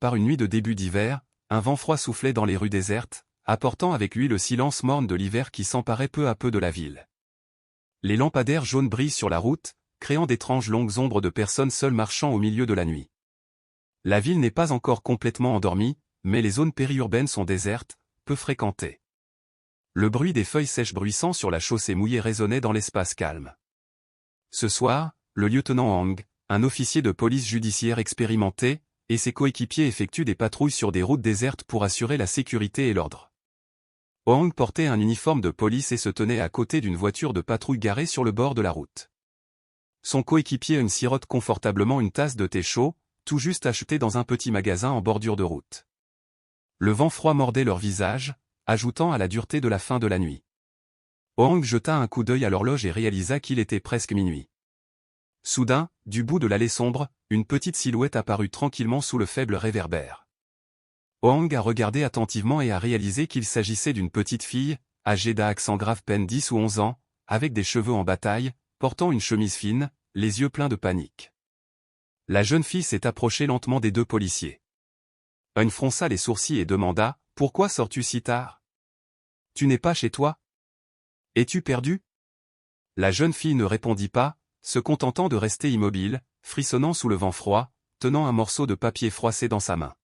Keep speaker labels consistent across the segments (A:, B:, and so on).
A: Par une nuit de début d'hiver, un vent froid soufflait dans les rues désertes, apportant avec lui le silence morne de l'hiver qui s'emparait peu à peu de la ville. Les lampadaires jaunes brillent sur la route, créant d'étranges longues ombres de personnes seules marchant au milieu de la nuit. La ville n'est pas encore complètement endormie, mais les zones périurbaines sont désertes, peu fréquentées. Le bruit des feuilles sèches bruissant sur la chaussée mouillée résonnait dans l'espace calme. Ce soir, le lieutenant Hang, un officier de police judiciaire expérimenté, et ses coéquipiers effectuent des patrouilles sur des routes désertes pour assurer la sécurité et l'ordre. Hang portait un uniforme de police et se tenait à côté d'une voiture de patrouille garée sur le bord de la route. Son coéquipier sirote confortablement une tasse de thé chaud, tout juste acheté dans un petit magasin en bordure de route. Le vent froid mordait leur visage, ajoutant à la dureté de la fin de la nuit. Hang jeta un coup d'œil à l'horloge et réalisa qu'il était presque minuit. Soudain, du bout de l'allée sombre, une petite silhouette apparut tranquillement sous le faible réverbère. Hang a regardé attentivement et a réalisé qu'il s'agissait d'une petite fille, âgée d'accent grave peine 10 ou 11 ans, avec des cheveux en bataille, portant une chemise fine, les yeux pleins de panique. La jeune fille s'est approchée lentement des deux policiers. Hang fronça les sourcils et demanda « Pourquoi sors-tu si tard ? Tu n'es pas chez toi ? Es-tu perdu ?» La jeune fille ne répondit pas, se contentant de rester immobile, frissonnant sous le vent froid, tenant un morceau de papier froissé dans sa main.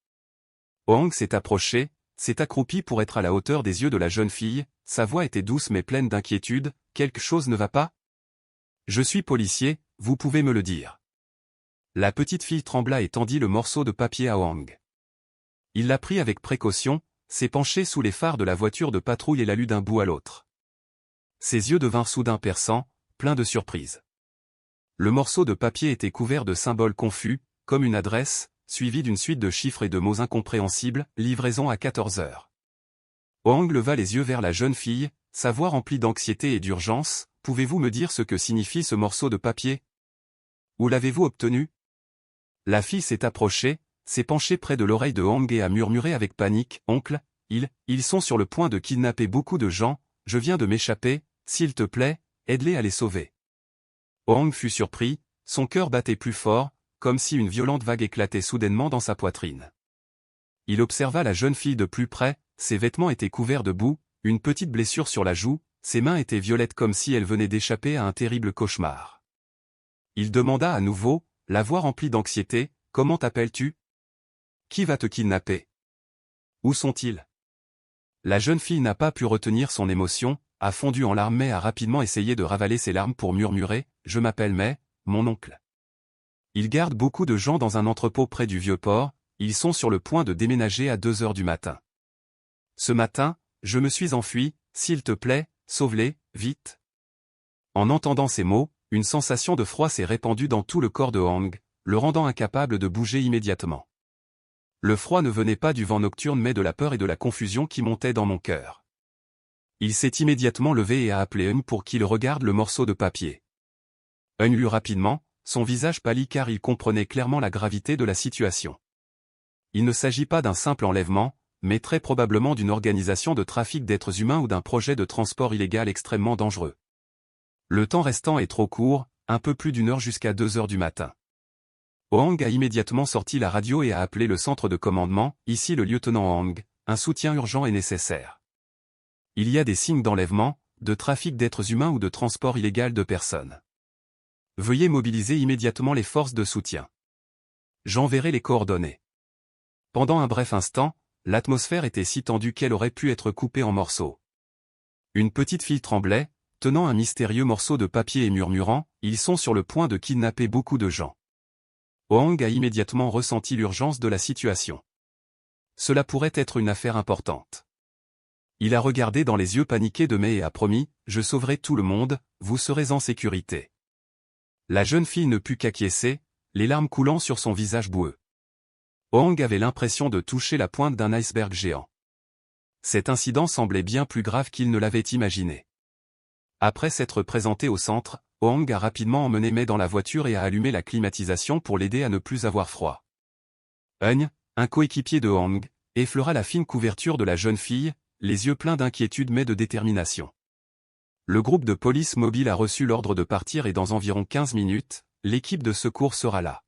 A: Hang s'est approché, s'est accroupi pour être à la hauteur des yeux de la jeune fille, sa voix était douce mais pleine d'inquiétude, « Quelque chose ne va pas ? Je suis policier, vous pouvez me le dire. » La petite fille trembla et tendit le morceau de papier à Hang. Il l'a pris avec précaution, s'est penché sous les phares de la voiture de patrouille et l'a lu d'un bout à l'autre. Ses yeux devinrent soudain perçants, pleins de surprise. Le morceau de papier était couvert de symboles confus, comme une adresse, suivie d'une suite de chiffres et de mots incompréhensibles, livraison à 14 heures. Hang leva les yeux vers la jeune fille, sa voix remplie d'anxiété et d'urgence, « Pouvez-vous me dire ce que signifie ce morceau de papier ? Où l'avez-vous obtenu ?» La fille s'est approchée, s'est penchée près de l'oreille de Hang et a murmuré avec panique, « Oncle, ils sont sur le point de kidnapper beaucoup de gens, je viens de m'échapper, s'il te plaît, aide-les à les sauver. » Hang fut surpris, son cœur battait plus fort, comme si une violente vague éclatait soudainement dans sa poitrine. Il observa la jeune fille de plus près, ses vêtements étaient couverts de boue, une petite blessure sur la joue, ses mains étaient violettes comme si elle venait d'échapper à un terrible cauchemar. Il demanda à nouveau, la voix remplie d'anxiété, « Comment t'appelles-tu ? Qui va te kidnapper ? Où sont-ils » La jeune fille n'a pas pu retenir son émotion, a fondu en larmes mais a rapidement essayé de ravaler ses larmes pour murmurer « Je m'appelle May, mon oncle. Ils gardent beaucoup de gens dans un entrepôt près du Vieux-Port, ils sont sur le point de déménager à 2 heures du matin. Ce matin, je me suis enfui, s'il te plaît, sauve-les, vite. » En entendant ces mots, une sensation de froid s'est répandue dans tout le corps de Hang, le rendant incapable de bouger immédiatement. Le froid ne venait pas du vent nocturne mais de la peur et de la confusion qui montaient dans mon cœur. Il s'est immédiatement levé et a appelé Hung pour qu'il regarde le morceau de papier. Hung lut rapidement, son visage pâlit car il comprenait clairement la gravité de la situation. Il ne s'agit pas d'un simple enlèvement, mais très probablement d'une organisation de trafic d'êtres humains ou d'un projet de transport illégal extrêmement dangereux. Le temps restant est trop court, un peu plus d'1 heure jusqu'à 2 heures du matin. Hang a immédiatement sorti la radio et a appelé le centre de commandement, ici le lieutenant Hang, un soutien urgent est nécessaire. Il y a des signes d'enlèvement, de trafic d'êtres humains ou de transport illégal de personnes. Veuillez mobiliser immédiatement les forces de soutien. J'enverrai les coordonnées. Pendant un bref instant, l'atmosphère était si tendue qu'elle aurait pu être coupée en morceaux. Une petite fille tremblait, tenant un mystérieux morceau de papier et murmurant, « Ils sont sur le point de kidnapper beaucoup de gens. » Hang a immédiatement ressenti l'urgence de la situation. Cela pourrait être une affaire importante. Il a regardé dans les yeux paniqués de May et a promis, « Je sauverai tout le monde, vous serez en sécurité. » La jeune fille ne put qu'acquiescer, les larmes coulant sur son visage boueux. Hang avait l'impression de toucher la pointe d'un iceberg géant. Cet incident semblait bien plus grave qu'il ne l'avait imaginé. Après s'être présenté au centre, Hang a rapidement emmené May dans la voiture et a allumé la climatisation pour l'aider à ne plus avoir froid. Hung, un coéquipier de Hang, effleura la fine couverture de la jeune fille, les yeux pleins d'inquiétude mais de détermination. Le groupe de police mobile a reçu l'ordre de partir et dans environ 15 minutes, l'équipe de secours sera là.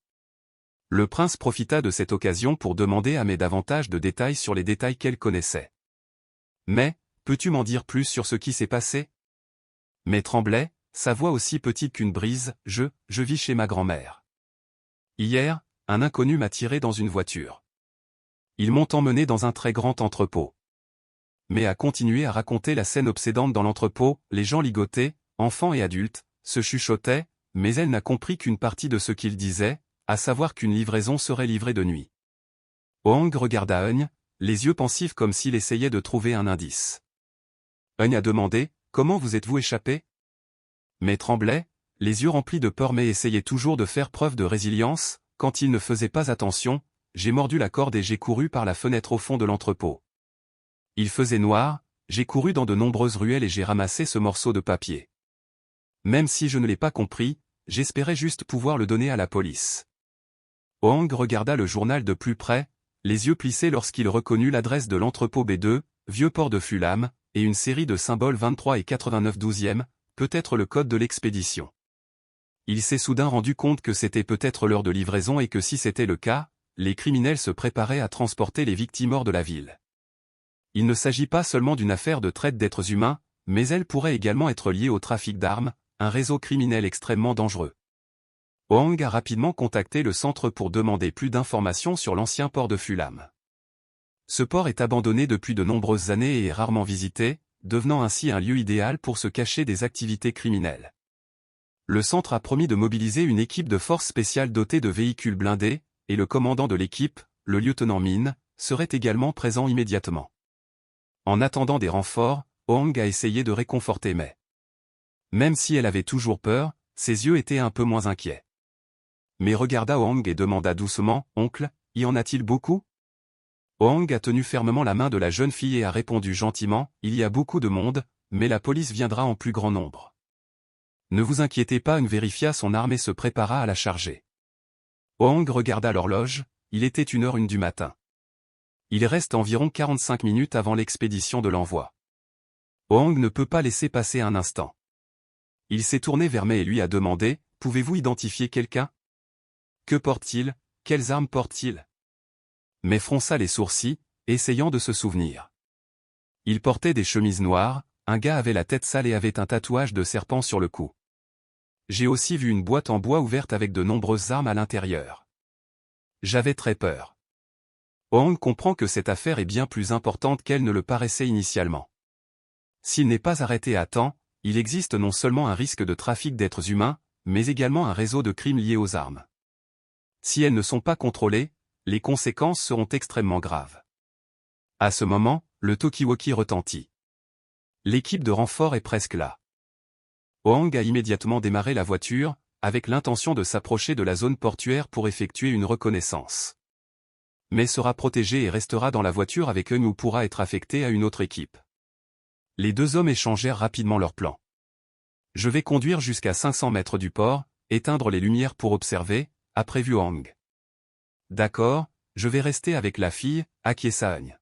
A: Le prince profita de cette occasion pour demander à May davantage de détails sur les détails qu'elle connaissait. « Mais, peux-tu m'en dire plus sur ce qui s'est passé ?» May tremblait, sa voix aussi petite qu'une brise. « Je vis chez ma grand-mère. Hier, un inconnu m'a tiré dans une voiture. Ils m'ont emmené dans un très grand entrepôt. » Mais a continué à raconter la scène obsédante dans l'entrepôt, les gens ligotés, enfants et adultes, se chuchotaient, mais elle n'a compris qu'une partie de ce qu'ils disaient, à savoir qu'une livraison serait livrée de nuit. Hoang regarda Eun, les yeux pensifs comme s'il essayait de trouver un indice. Eun a demandé, « Comment vous êtes-vous échappé ?» Mais tremblait, les yeux remplis de peur mais essayait toujours de faire preuve de résilience, quand il ne faisait pas attention, j'ai mordu la corde et j'ai couru par la fenêtre au fond de l'entrepôt. Il faisait noir, j'ai couru dans de nombreuses ruelles et j'ai ramassé ce morceau de papier. Même si je ne l'ai pas compris, j'espérais juste pouvoir le donner à la police. Hoang regarda le journal de plus près, les yeux plissés lorsqu'il reconnut l'adresse de l'entrepôt B2, Vieux Port de Fulham, et une série de symboles 23 et 89 12e, peut-être le code de l'expédition. Il s'est soudain rendu compte que c'était peut-être l'heure de livraison et que si c'était le cas, les criminels se préparaient à transporter les victimes hors de la ville. Il ne s'agit pas seulement d'une affaire de traite d'êtres humains, mais elle pourrait également être liée au trafic d'armes, un réseau criminel extrêmement dangereux. Hoang a rapidement contacté le centre pour demander plus d'informations sur l'ancien port de Fulham. Ce port est abandonné depuis de nombreuses années et est rarement visité, devenant ainsi un lieu idéal pour se cacher des activités criminelles. Le centre a promis de mobiliser une équipe de forces spéciales dotée de véhicules blindés, et le commandant de l'équipe, le lieutenant Min, serait également présent immédiatement. En attendant des renforts, Hoang a essayé de réconforter May. Même si elle avait toujours peur, ses yeux étaient un peu moins inquiets. May regarda Hoang et demanda doucement, « Oncle, y en a-t-il beaucoup ?» Hoang a tenu fermement la main de la jeune fille et a répondu gentiment, « Il y a beaucoup de monde, mais la police viendra en plus grand nombre. » Ne vous inquiétez pas, Eun vérifia son arme et se prépara à la charger. Hoang regarda l'horloge, il était 1h01 du matin. Il reste environ 45 minutes avant l'expédition de l'envoi. Hoang ne peut pas laisser passer un instant. Il s'est tourné vers May et lui a demandé, « Pouvez-vous identifier quelqu'un ? Que porte-t-il ? Quelles armes porte-t-il » May fronça les sourcils, essayant de se souvenir. Il portait des chemises noires, un gars avait la tête sale et avait un tatouage de serpent sur le cou. J'ai aussi vu une boîte en bois ouverte avec de nombreuses armes à l'intérieur. J'avais très peur. Hoang comprend que cette affaire est bien plus importante qu'elle ne le paraissait initialement. S'il n'est pas arrêté à temps, il existe non seulement un risque de trafic d'êtres humains, mais également un réseau de crimes liés aux armes. Si elles ne sont pas contrôlées, les conséquences seront extrêmement graves. À ce moment, le talkie-walkie retentit. L'équipe de renfort est presque là. Hoang a immédiatement démarré la voiture, avec l'intention de s'approcher de la zone portuaire pour effectuer une reconnaissance. Mais sera protégé et restera dans la voiture avec eux ou pourra être affecté à une autre équipe. Les deux hommes échangèrent rapidement leurs plans. Je vais conduire jusqu'à 500 mètres du port, éteindre les lumières pour observer, a prévu Hoang. D'accord, je vais rester avec la fille, acquiesça Eun.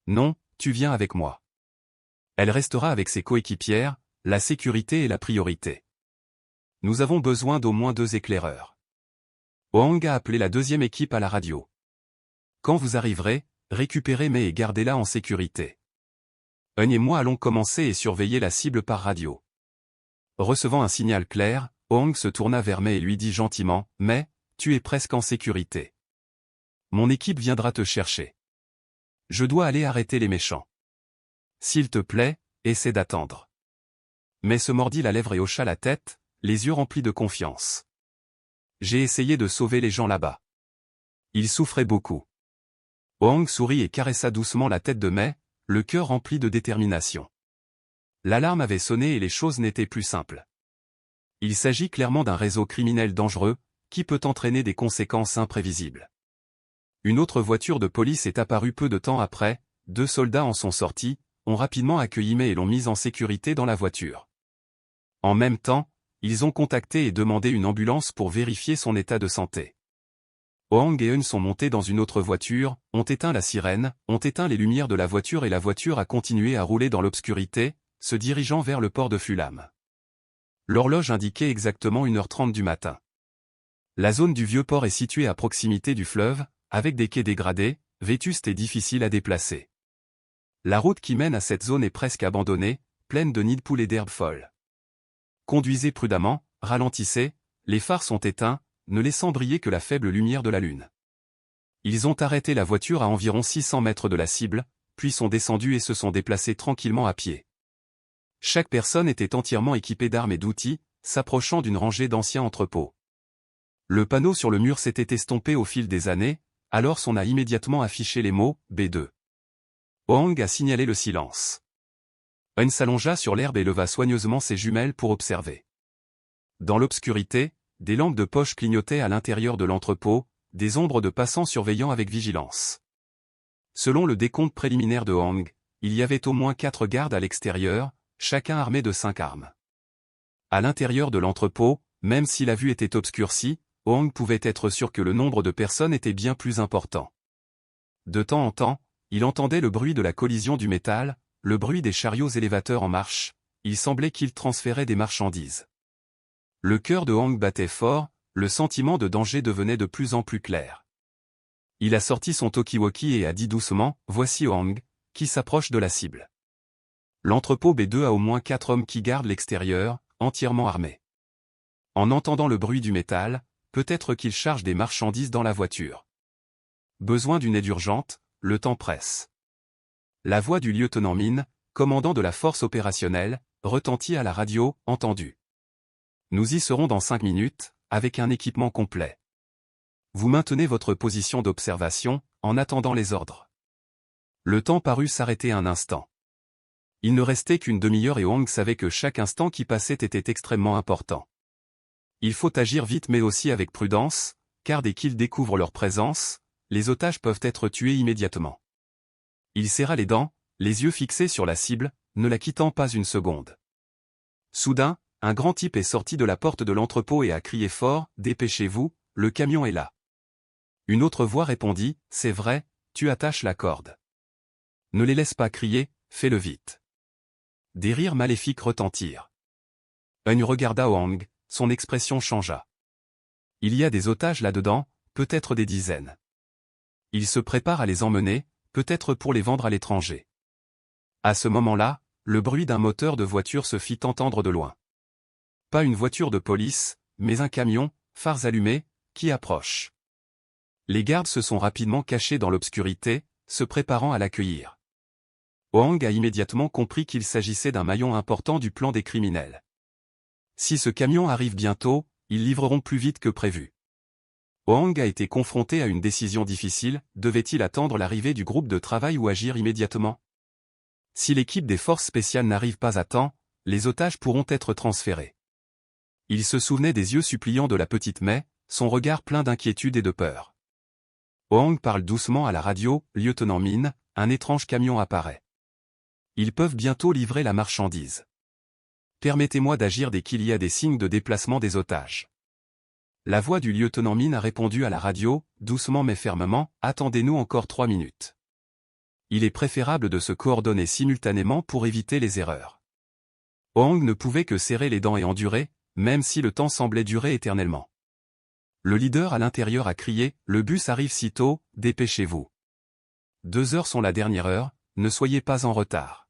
A: Non, tu viens avec moi. Elle restera avec ses coéquipières, la sécurité est la priorité. Nous avons besoin d'au moins 2 éclaireurs. Hoang a appelé la deuxième équipe à la radio. Quand vous arriverez, récupérez May et gardez-la en sécurité. Eun et moi allons commencer et surveiller la cible par radio. Recevant un signal clair, Hoang se tourna vers May et lui dit gentiment, « May, tu es presque en sécurité. Mon équipe viendra te chercher. Je dois aller arrêter les méchants. S'il te plaît, essaie d'attendre. » May se mordit la lèvre et hocha la tête, les yeux remplis de confiance. J'ai essayé de sauver les gens là-bas. Ils souffraient beaucoup. Hoang sourit et caressa doucement la tête de May, le cœur rempli de détermination. L'alarme avait sonné et les choses n'étaient plus simples. Il s'agit clairement d'un réseau criminel dangereux, qui peut entraîner des conséquences imprévisibles. Une autre voiture de police est apparue peu de temps après, 2 soldats en sont sortis, ont rapidement accueilli May et l'ont mise en sécurité dans la voiture. En même temps, ils ont contacté et demandé une ambulance pour vérifier son état de santé. Hoang et Eun sont montés dans une autre voiture, ont éteint la sirène, ont éteint les lumières de la voiture et la voiture a continué à rouler dans l'obscurité, se dirigeant vers le port de Fulham. L'horloge indiquait exactement 1h30 du matin. La zone du vieux port est située à proximité du fleuve, avec des quais dégradés, vétustes et difficiles à déplacer. La route qui mène à cette zone est presque abandonnée, pleine de nids de poules et d'herbes folles. Conduisez prudemment, ralentissez, les phares sont éteints, ne laissant briller que la faible lumière de la lune. Ils ont arrêté la voiture à environ 600 mètres de la cible, puis sont descendus et se sont déplacés tranquillement à pied. Chaque personne était entièrement équipée d'armes et d'outils, s'approchant d'une rangée d'anciens entrepôts. Le panneau sur le mur s'était estompé au fil des années, alors on a immédiatement affiché les mots « B2 ». Hoang a signalé le silence. Un s'allongea sur l'herbe et leva soigneusement ses jumelles pour observer. Dans l'obscurité, des lampes de poche clignotaient à l'intérieur de l'entrepôt, des ombres de passants surveillant avec vigilance. Selon le décompte préliminaire de Hoang, il y avait au moins 4 gardes à l'extérieur, chacun armé de 5 armes. À l'intérieur de l'entrepôt, même si la vue était obscurcie, Hoang pouvait être sûr que le nombre de personnes était bien plus important. De temps en temps, il entendait le bruit de la collision du métal, le bruit des chariots élévateurs en marche, il semblait qu'ils transféraient des marchandises. Le cœur de Hoang battait fort, le sentiment de danger devenait de plus en plus clair. Il a sorti son talkie-walkie et a dit doucement « Voici Hoang », qui s'approche de la cible. L'entrepôt B2 a au moins 4 hommes qui gardent l'extérieur, entièrement armés. En entendant le bruit du métal, peut-être qu'ils chargent des marchandises dans la voiture. Besoin d'une aide urgente, le temps presse. La voix du lieutenant Min, commandant de la force opérationnelle, retentit à la radio, entendu. Nous y serons dans 5 minutes, avec un équipement complet. Vous maintenez votre position d'observation, en attendant les ordres. Le temps parut s'arrêter un instant. Il ne restait qu'une demi-heure et Hoang savait que chaque instant qui passait était extrêmement important. Il faut agir vite mais aussi avec prudence, car dès qu'ils découvrent leur présence, les otages peuvent être tués immédiatement. Il serra les dents, les yeux fixés sur la cible, ne la quittant pas une seconde. Soudain, un grand type est sorti de la porte de l'entrepôt et a crié fort « Dépêchez-vous, le camion est là ». Une autre voix répondit « C'est vrai, tu attaches la corde. Ne les laisse pas crier, fais-le vite. » Des rires maléfiques retentirent. Hoang regarda Hoang, son expression changea. Il y a des otages là-dedans, peut-être des dizaines. Il se prépare à les emmener, peut-être pour les vendre à l'étranger. À ce moment-là, le bruit d'un moteur de voiture se fit entendre de loin. Pas une voiture de police, mais un camion, phares allumés, qui approche. Les gardes se sont rapidement cachés dans l'obscurité, se préparant à l'accueillir. Hoang a immédiatement compris qu'il s'agissait d'un maillon important du plan des criminels. Si ce camion arrive bientôt, ils livreront plus vite que prévu. Hoang a été confronté à une décision difficile, devait-il attendre l'arrivée du groupe de travail ou agir immédiatement? Si l'équipe des forces spéciales n'arrive pas à temps, les otages pourront être transférés. Il se souvenait des yeux suppliants de la petite Mai, son regard plein d'inquiétude et de peur. Hoang parle doucement à la radio, « Lieutenant Min, un étrange camion apparaît. Ils peuvent bientôt livrer la marchandise. Permettez-moi d'agir dès qu'il y a des signes de déplacement des otages. » La voix du lieutenant Min a répondu à la radio, doucement mais fermement, « Attendez-nous encore 3 minutes. » Il est préférable de se coordonner simultanément pour éviter les erreurs. Hoang ne pouvait que serrer les dents et endurer, même si le temps semblait durer éternellement. Le leader à l'intérieur a crié, « Le bus arrive si tôt, dépêchez-vous. 2 heures sont la dernière heure, ne soyez pas en retard. »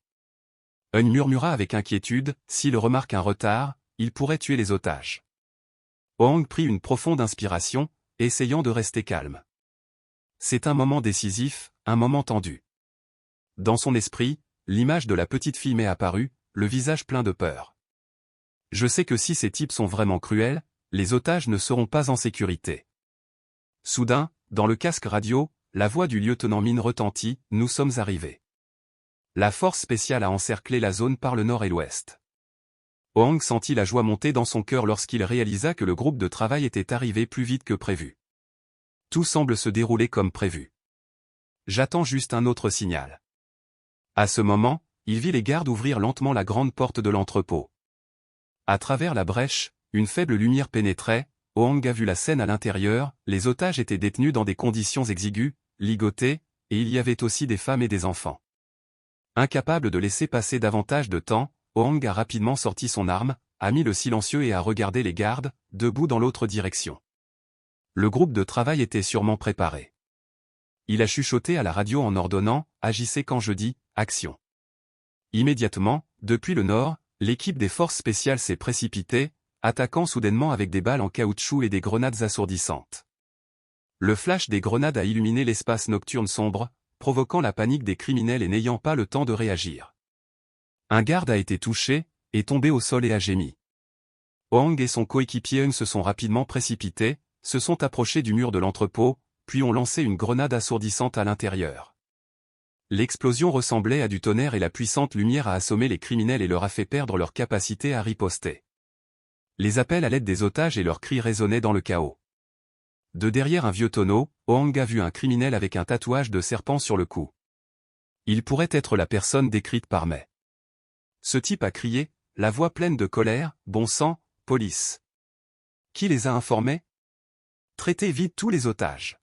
A: Hoang murmura avec inquiétude, « S'il remarque un retard, il pourrait tuer les otages. » Hoang prit une profonde inspiration, essayant de rester calme. C'est un moment décisif, un moment tendu. Dans son esprit, l'image de la petite fille m'est apparue, le visage plein de peur. Je sais que si ces types sont vraiment cruels, les otages ne seront pas en sécurité. Soudain, dans le casque radio, la voix du lieutenant Min retentit, « Nous sommes arrivés. » La force spéciale a encerclé la zone par le nord et l'ouest. Hoang sentit la joie monter dans son cœur lorsqu'il réalisa que le groupe de travail était arrivé plus vite que prévu. Tout semble se dérouler comme prévu. J'attends juste un autre signal. À ce moment, il vit les gardes ouvrir lentement la grande porte de l'entrepôt. À travers la brèche, une faible lumière pénétrait, Hoang a vu la scène à l'intérieur, les otages étaient détenus dans des conditions exiguës, ligotés, et il y avait aussi des femmes et des enfants. Incapable de laisser passer davantage de temps, Hoang a rapidement sorti son arme, a mis le silencieux et a regardé les gardes, debout dans l'autre direction. Le groupe de travail était sûrement préparé. Il a chuchoté à la radio en ordonnant « Agissez quand je dis, action ». Immédiatement, depuis le nord, l'équipe des forces spéciales s'est précipitée, attaquant soudainement avec des balles en caoutchouc et des grenades assourdissantes. Le flash des grenades a illuminé l'espace nocturne sombre, provoquant la panique des criminels et n'ayant pas le temps de réagir. Un garde a été touché, est tombé au sol et a gémi. Hwang et son coéquipier Eun se sont rapidement précipités, se sont approchés du mur de l'entrepôt, puis ont lancé une grenade assourdissante à l'intérieur. L'explosion ressemblait à du tonnerre et la puissante lumière a assommé les criminels et leur a fait perdre leur capacité à riposter. Les appels à l'aide des otages et leurs cris résonnaient dans le chaos. De derrière un vieux tonneau, Hwang a vu un criminel avec un tatouage de serpent sur le cou. Il pourrait être la personne décrite par Mai. Ce type a crié, la voix pleine de colère, « Bon sang, police ! Qui les a informés? Traitez vite tous les otages. »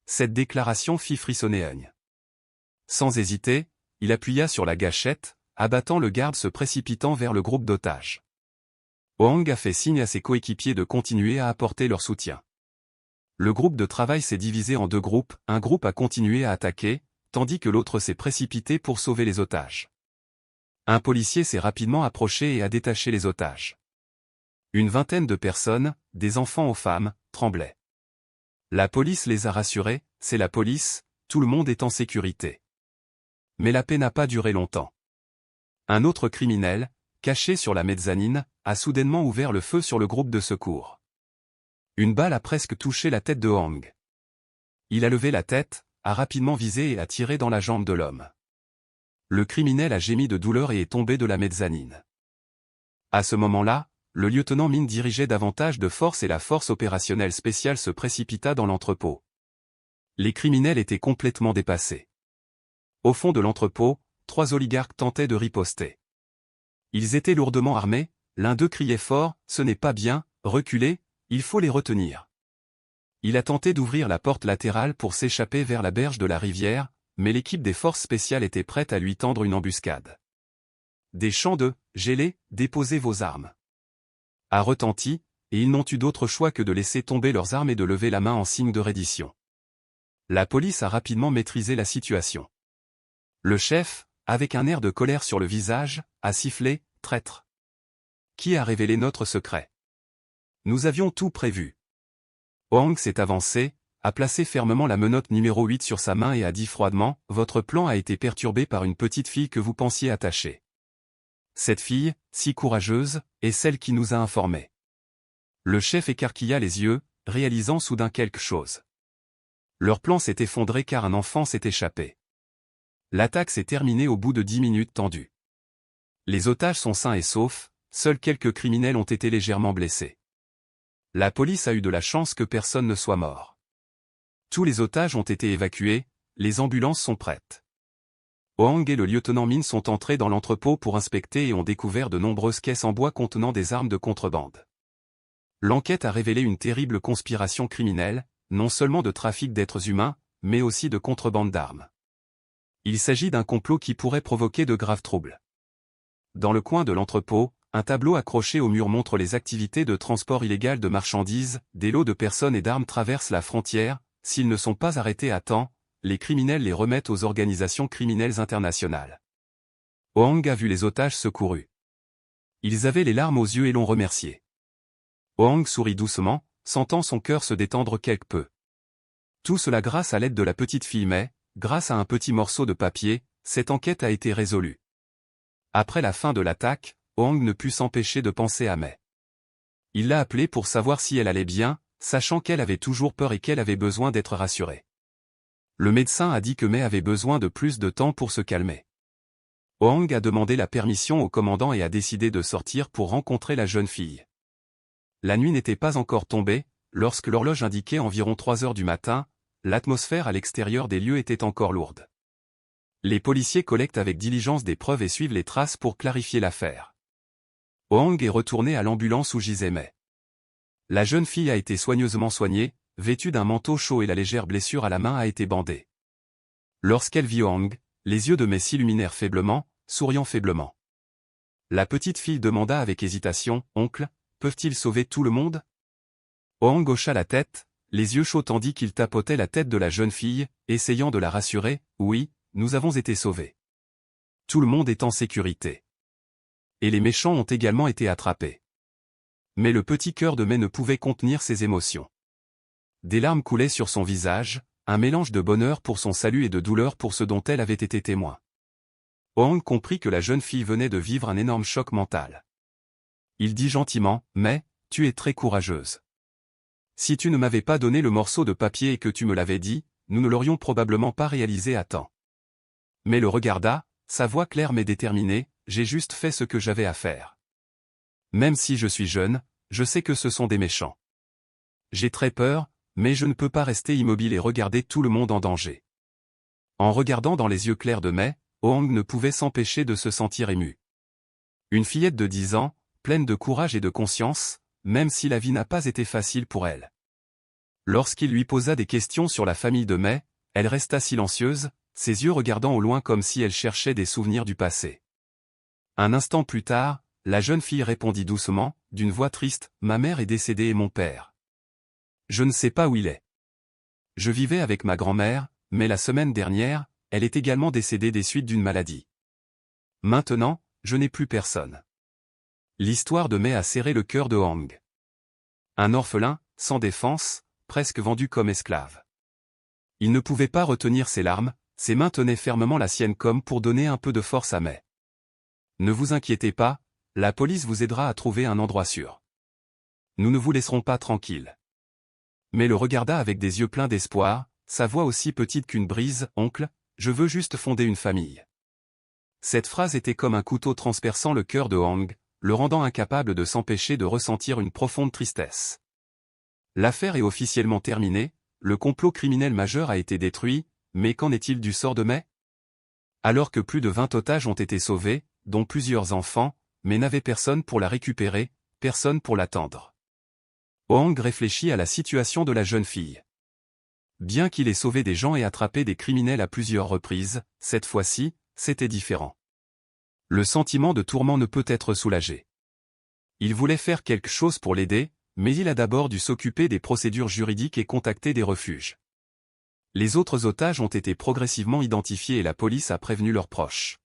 A: Cette déclaration fit frissonner Eun. Sans hésiter, il appuya sur la gâchette, abattant le garde se précipitant vers le groupe d'otages. Hwang a fait signe à ses coéquipiers de continuer à apporter leur soutien. Le groupe de travail s'est divisé en deux groupes, un groupe a continué à attaquer, tandis que l'autre s'est précipité pour sauver les otages. Un policier s'est rapidement approché et a détaché les otages. Une vingtaine de personnes, des enfants aux femmes, tremblaient. La police les a rassurés, c'est la police, tout le monde est en sécurité. Mais la paix n'a pas duré longtemps. Un autre criminel, caché sur la mezzanine, a soudainement ouvert le feu sur le groupe de secours. Une balle a presque touché la tête de Hwang. Il a levé la tête, a rapidement visé et a tiré dans la jambe de l'homme. Le criminel a gémi de douleur et est tombé de la mezzanine. À ce moment-là, le lieutenant Min dirigeait davantage de force et la force opérationnelle spéciale se précipita dans l'entrepôt. Les criminels étaient complètement dépassés. Au fond de l'entrepôt, 3 oligarques tentaient de riposter. Ils étaient lourdement armés, l'un d'eux criait fort, « Ce n'est pas bien, reculez, il faut les retenir. » Il a tenté d'ouvrir la porte latérale pour s'échapper vers la berge de la rivière, mais l'équipe des forces spéciales était prête à lui tendre une embuscade. Des chants de « Gélez, déposez vos armes » a retenti, et ils n'ont eu d'autre choix que de laisser tomber leurs armes et de lever la main en signe de reddition. La police a rapidement maîtrisé la situation. Le chef, avec un air de colère sur le visage, a sifflé « Traître ! Qui a révélé notre secret? Nous avions tout prévu. » Hwang s'est avancé, a placé fermement la menotte numéro 8 sur sa main et a dit froidement « Votre plan a été perturbé par une petite fille que vous pensiez attachée. Cette fille, si courageuse, est celle qui nous a informés. » Le chef écarquilla les yeux, réalisant soudain quelque chose. Leur plan s'est effondré car un enfant s'est échappé. L'attaque s'est terminée au bout de 10 minutes tendues. Les otages sont sains et saufs, seuls quelques criminels ont été légèrement blessés. La police a eu de la chance que personne ne soit mort. Tous les otages ont été évacués, les ambulances sont prêtes. Hwang et le lieutenant Min sont entrés dans l'entrepôt pour inspecter et ont découvert de nombreuses caisses en bois contenant des armes de contrebande. L'enquête a révélé une terrible conspiration criminelle, non seulement de trafic d'êtres humains, mais aussi de contrebande d'armes. Il s'agit d'un complot qui pourrait provoquer de graves troubles. Dans le coin de l'entrepôt, un tableau accroché au mur montre les activités de transport illégal de marchandises, des lots de personnes et d'armes traversent la frontière, s'ils ne sont pas arrêtés à temps, les criminels les remettent aux organisations criminelles internationales. Hwang a vu les otages secourus. Ils avaient les larmes aux yeux et l'ont remercié. Hwang sourit doucement, sentant son cœur se détendre quelque peu. Tout cela grâce à l'aide de la petite fille Mai, grâce à un petit morceau de papier, cette enquête a été résolue. Après la fin de l'attaque, Hwang ne put s'empêcher de penser à Mai. Il l'a appelée pour savoir si elle allait bien, sachant qu'elle avait toujours peur et qu'elle avait besoin d'être rassurée. Le médecin a dit que Mai avait besoin de plus de temps pour se calmer. Hwang a demandé la permission au commandant et a décidé de sortir pour rencontrer la jeune fille. La nuit n'était pas encore tombée, lorsque l'horloge indiquait environ 3 heures du matin, l'atmosphère à l'extérieur des lieux était encore lourde. Les policiers collectent avec diligence des preuves et suivent les traces pour clarifier l'affaire. Hwang est retourné à l'ambulance où gisait Mai. La jeune fille a été soigneusement soignée, vêtue d'un manteau chaud et la légère blessure à la main a été bandée. Lorsqu'elle vit Hwang, les yeux de Mai s'illuminèrent faiblement, souriant faiblement. La petite fille demanda avec hésitation, « Oncle, peuvent-ils sauver tout le monde ?» Hwang hocha la tête, les yeux chauds tandis qu'il tapotait la tête de la jeune fille, essayant de la rassurer. « Oui, nous avons été sauvés. Tout le monde est en sécurité. Et les méchants ont également été attrapés. » Mais le petit cœur de Mai ne pouvait contenir ses émotions. Des larmes coulaient sur son visage, un mélange de bonheur pour son salut et de douleur pour ce dont elle avait été témoin. Hoang comprit que la jeune fille venait de vivre un énorme choc mental. Il dit gentiment, « Mais, tu es très courageuse. Si tu ne m'avais pas donné le morceau de papier et que tu me l'avais dit, nous ne l'aurions probablement pas réalisé à temps. » Mais le regarda, sa voix claire mais déterminée, « J'ai juste fait ce que j'avais à faire. Même si je suis jeune, je sais que ce sont des méchants. J'ai très peur, mais je ne peux pas rester immobile et regarder tout le monde en danger. » En regardant dans les yeux clairs de Mai, Hoang ne pouvait s'empêcher de se sentir ému. Une fillette de 10 ans, pleine de courage et de conscience, même si la vie n'a pas été facile pour elle. Lorsqu'il lui posa des questions sur la famille de Mai, elle resta silencieuse, ses yeux regardant au loin comme si elle cherchait des souvenirs du passé. Un instant plus tard, la jeune fille répondit doucement, d'une voix triste, « Ma mère est décédée et mon père. Je ne sais pas où il est. Je vivais avec ma grand-mère, mais la semaine dernière, elle est également décédée des suites d'une maladie. Maintenant, je n'ai plus personne. » L'histoire de Mai a serré le cœur de Hoang. Un orphelin, sans défense, presque vendu comme esclave. Il ne pouvait pas retenir ses larmes, ses mains tenaient fermement la sienne comme pour donner un peu de force à Mai. « Ne vous inquiétez pas, la police vous aidera à trouver un endroit sûr. Nous ne vous laisserons pas tranquille. » Mais le regarda avec des yeux pleins d'espoir, sa voix aussi petite qu'une brise, « Oncle, je veux juste fonder une famille. » Cette phrase était comme un couteau transperçant le cœur de Hoang, le rendant incapable de s'empêcher de ressentir une profonde tristesse. L'affaire est officiellement terminée, le complot criminel majeur a été détruit, mais qu'en est-il du sort de Mai? Alors que plus de 20 otages ont été sauvés, dont plusieurs enfants, mais n'avait personne pour la récupérer, personne pour l'attendre. Hoang réfléchit à la situation de la jeune fille. Bien qu'il ait sauvé des gens et attrapé des criminels à plusieurs reprises, cette fois-ci, c'était différent. Le sentiment de tourment ne peut être soulagé. Il voulait faire quelque chose pour l'aider, mais il a d'abord dû s'occuper des procédures juridiques et contacter des refuges. Les autres otages ont été progressivement identifiés et la police a prévenu leurs proches.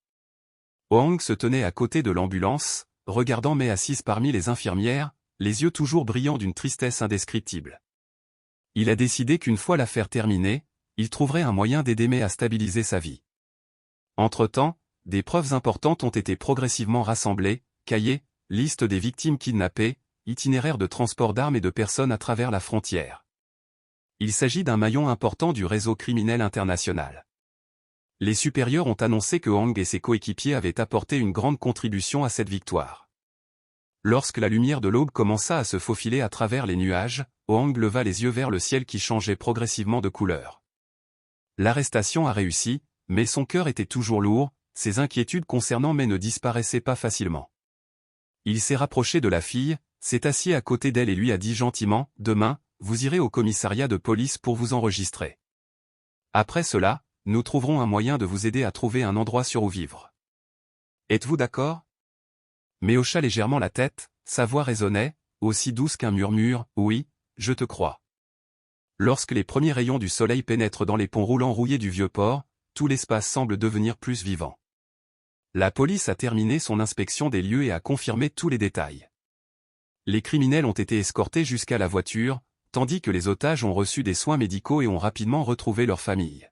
A: Hoang se tenait à côté de l'ambulance, regardant Mai assise parmi les infirmières, les yeux toujours brillants d'une tristesse indescriptible. Il a décidé qu'une fois l'affaire terminée, il trouverait un moyen d'aider Mai à stabiliser sa vie. Entre-temps, des preuves importantes ont été progressivement rassemblées, cahiers, liste des victimes kidnappées, itinéraire de transport d'armes et de personnes à travers la frontière. Il s'agit d'un maillon important du réseau criminel international. Les supérieurs ont annoncé que Hoang et ses coéquipiers avaient apporté une grande contribution à cette victoire. Lorsque la lumière de l'aube commença à se faufiler à travers les nuages, Hoang leva les yeux vers le ciel qui changeait progressivement de couleur. L'arrestation a réussi, mais son cœur était toujours lourd, ses inquiétudes concernant Mai ne disparaissaient pas facilement. Il s'est rapproché de la fille, s'est assis à côté d'elle et lui a dit gentiment, « Demain, vous irez au commissariat de police pour vous enregistrer. Après cela, nous trouverons un moyen de vous aider à trouver un endroit sûr où vivre. Êtes-vous d'accord ?» Mais hocha légèrement la tête, sa voix résonnait, aussi douce qu'un murmure, « Oui, je te crois. » Lorsque les premiers rayons du soleil pénètrent dans les ponts roulants rouillés du vieux port, tout l'espace semble devenir plus vivant. La police a terminé son inspection des lieux et a confirmé tous les détails. Les criminels ont été escortés jusqu'à la voiture, tandis que les otages ont reçu des soins médicaux et ont rapidement retrouvé leur famille.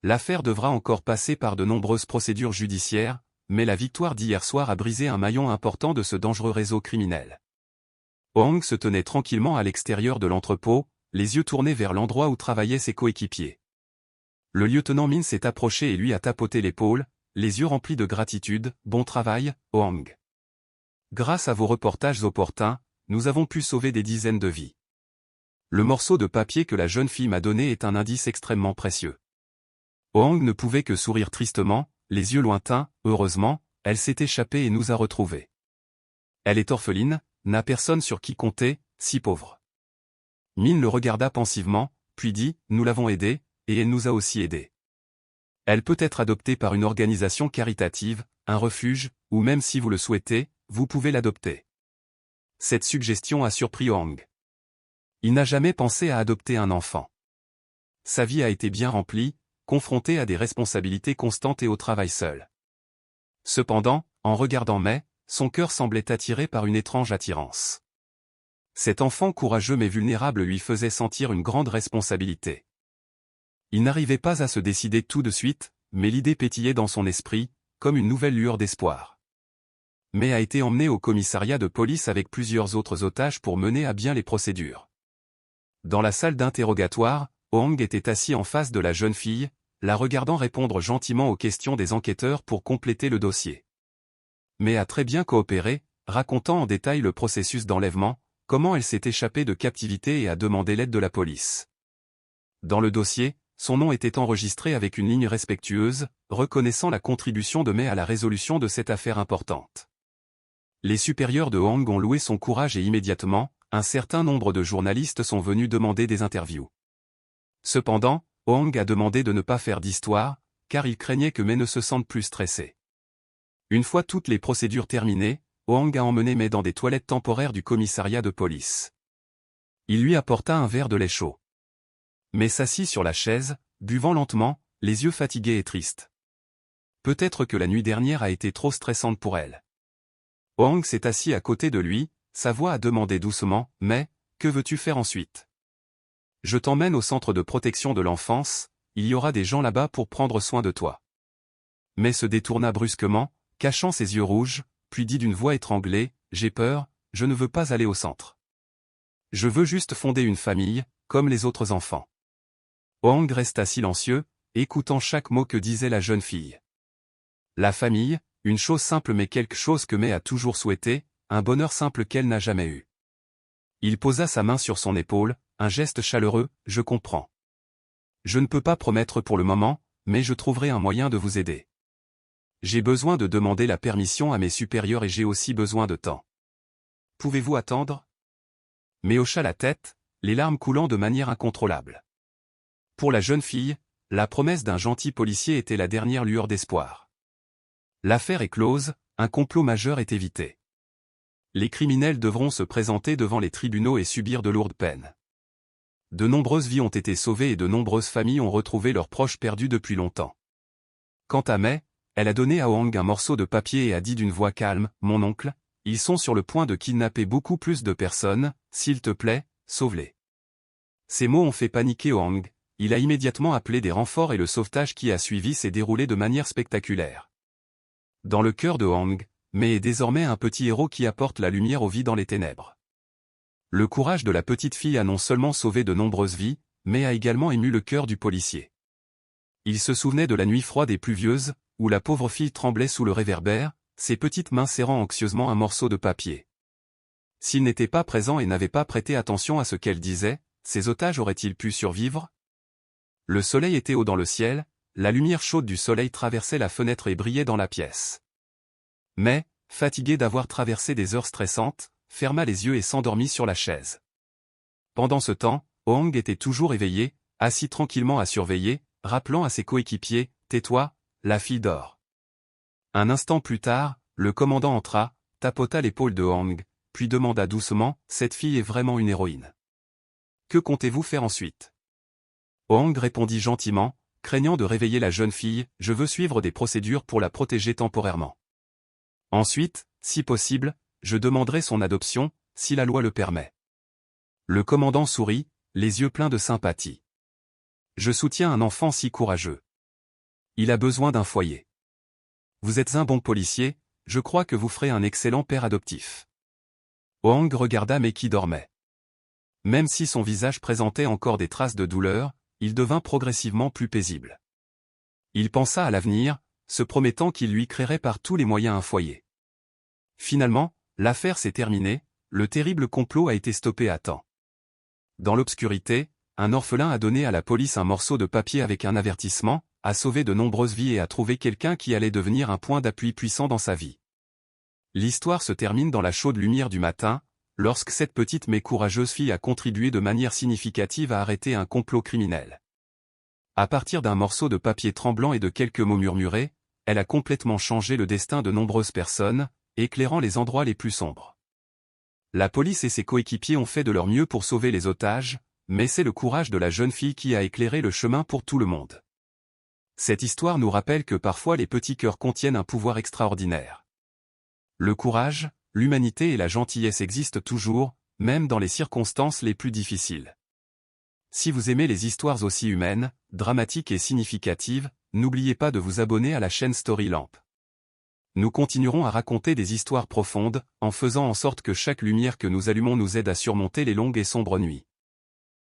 A: L'affaire devra encore passer par de nombreuses procédures judiciaires, mais la victoire d'hier soir a brisé un maillon important de ce dangereux réseau criminel. Hoang se tenait tranquillement à l'extérieur de l'entrepôt, les yeux tournés vers l'endroit où travaillaient ses coéquipiers. Le lieutenant Min s'est approché et lui a tapoté l'épaule, les yeux remplis de gratitude. « Bon travail, Hoang. Grâce à vos reportages opportuns, nous avons pu sauver des dizaines de vies. Le morceau de papier que la jeune fille m'a donné est un indice extrêmement précieux. » Hoang ne pouvait que sourire tristement, les yeux lointains. « Heureusement, elle s'est échappée et nous a retrouvés. Elle est orpheline, n'a personne sur qui compter, si pauvre. » Min le regarda pensivement, puis dit, « Nous l'avons aidée, et elle nous a aussi aidés. Elle peut être adoptée par une organisation caritative, un refuge, ou même si vous le souhaitez, vous pouvez l'adopter. » Cette suggestion a surpris Hoang. Il n'a jamais pensé à adopter un enfant. Sa vie a été bien remplie, confronté à des responsabilités constantes et au travail seul. Cependant, en regardant Mai, son cœur semblait attiré par une étrange attirance. Cet enfant courageux mais vulnérable lui faisait sentir une grande responsabilité. Il n'arrivait pas à se décider tout de suite, mais l'idée pétillait dans son esprit, comme une nouvelle lueur d'espoir. Mai a été emmené au commissariat de police avec plusieurs autres otages pour mener à bien les procédures. Dans la salle d'interrogatoire, Hoang était assis en face de la jeune fille, la regardant répondre gentiment aux questions des enquêteurs pour compléter le dossier. Mai a très bien coopéré, racontant en détail le processus d'enlèvement, comment elle s'est échappée de captivité et a demandé l'aide de la police. Dans le dossier, son nom était enregistré avec une ligne respectueuse, reconnaissant la contribution de Mai à la résolution de cette affaire importante. Les supérieurs de Hoang ont loué son courage et immédiatement, un certain nombre de journalistes sont venus demander des interviews. Cependant, Hoang a demandé de ne pas faire d'histoire, car il craignait que Mai ne se sente plus stressé. Une fois toutes les procédures terminées, Hoang a emmené Mai dans des toilettes temporaires du commissariat de police. Il lui apporta un verre de lait chaud. Mai s'assit sur la chaise, buvant lentement, les yeux fatigués et tristes. Peut-être que la nuit dernière a été trop stressante pour elle. Hoang s'est assis à côté de lui, sa voix a demandé doucement, « Mais, que veux-tu faire ensuite ? Je t'emmène au centre de protection de l'enfance, il y aura des gens là-bas pour prendre soin de toi. » Mai se détourna brusquement, cachant ses yeux rouges, puis dit d'une voix étranglée, « J'ai peur, je ne veux pas aller au centre. Je veux juste fonder une famille, comme les autres enfants. » Hoang resta silencieux, écoutant chaque mot que disait la jeune fille. La famille, une chose simple mais quelque chose que Mai a toujours souhaité, un bonheur simple qu'elle n'a jamais eu. Il posa sa main sur son épaule, un geste chaleureux, « Je comprends. Je ne peux pas promettre pour le moment, mais je trouverai un moyen de vous aider. J'ai besoin de demander la permission à mes supérieurs et j'ai aussi besoin de temps. Pouvez-vous attendre ?» Mai hocha la tête, les larmes coulant de manière incontrôlable. Pour la jeune fille, la promesse d'un gentil policier était la dernière lueur d'espoir. L'affaire est close, un complot majeur est évité. Les criminels devront se présenter devant les tribunaux et subir de lourdes peines. De nombreuses vies ont été sauvées et de nombreuses familles ont retrouvé leurs proches perdus depuis longtemps. Quant à Mai, elle a donné à Hoang un morceau de papier et a dit d'une voix calme, « Mon oncle, ils sont sur le point de kidnapper beaucoup plus de personnes, s'il te plaît, sauve-les. » Ces mots ont fait paniquer Hoang, il a immédiatement appelé des renforts et le sauvetage qui a suivi s'est déroulé de manière spectaculaire. Dans le cœur de Hoang, Mai est désormais un petit héros qui apporte la lumière aux vies dans les ténèbres. Le courage de la petite fille a non seulement sauvé de nombreuses vies, mais a également ému le cœur du policier. Il se souvenait de la nuit froide et pluvieuse, où la pauvre fille tremblait sous le réverbère, ses petites mains serrant anxieusement un morceau de papier. S'il n'était pas présent et n'avait pas prêté attention à ce qu'elle disait, ses otages auraient-ils pu survivre? Le soleil était haut dans le ciel, la lumière chaude du soleil traversait la fenêtre et brillait dans la pièce. Mais, fatigué d'avoir traversé des heures stressantes, ferma les yeux et s'endormit sur la chaise. Pendant ce temps, Hoang était toujours éveillé, assis tranquillement à surveiller, rappelant à ses coéquipiers, « Tais-toi, la fille dort. » Un instant plus tard, le commandant entra, tapota l'épaule de Hoang, puis demanda doucement, « Cette fille est vraiment une héroïne. Que comptez-vous faire ensuite ?» Hoang répondit gentiment, craignant de réveiller la jeune fille, « Je veux suivre des procédures pour la protéger temporairement. Ensuite, si possible, je demanderai son adoption, si la loi le permet. » Le commandant sourit, les yeux pleins de sympathie. « Je soutiens un enfant si courageux. Il a besoin d'un foyer. Vous êtes un bon policier, je crois que vous ferez un excellent père adoptif. » Hoang regarda Mai qui dormait. Même si son visage présentait encore des traces de douleur, il devint progressivement plus paisible. Il pensa à l'avenir, se promettant qu'il lui créerait par tous les moyens un foyer. Finalement, l'affaire s'est terminée, le terrible complot a été stoppé à temps. Dans l'obscurité, un orphelin a donné à la police un morceau de papier avec un avertissement, a sauvé de nombreuses vies et a trouvé quelqu'un qui allait devenir un point d'appui puissant dans sa vie. L'histoire se termine dans la chaude lumière du matin, lorsque cette petite mais courageuse fille a contribué de manière significative à arrêter un complot criminel. À partir d'un morceau de papier tremblant et de quelques mots murmurés, elle a complètement changé le destin de nombreuses personnes, éclairant les endroits les plus sombres. La police et ses coéquipiers ont fait de leur mieux pour sauver les otages, mais c'est le courage de la jeune fille qui a éclairé le chemin pour tout le monde. Cette histoire nous rappelle que parfois les petits cœurs contiennent un pouvoir extraordinaire. Le courage, l'humanité et la gentillesse existent toujours, même dans les circonstances les plus difficiles. Si vous aimez les histoires aussi humaines, dramatiques et significatives, n'oubliez pas de vous abonner à la chaîne Storylamp. Nous continuerons à raconter des histoires profondes, en faisant en sorte que chaque lumière que nous allumons nous aide à surmonter les longues et sombres nuits.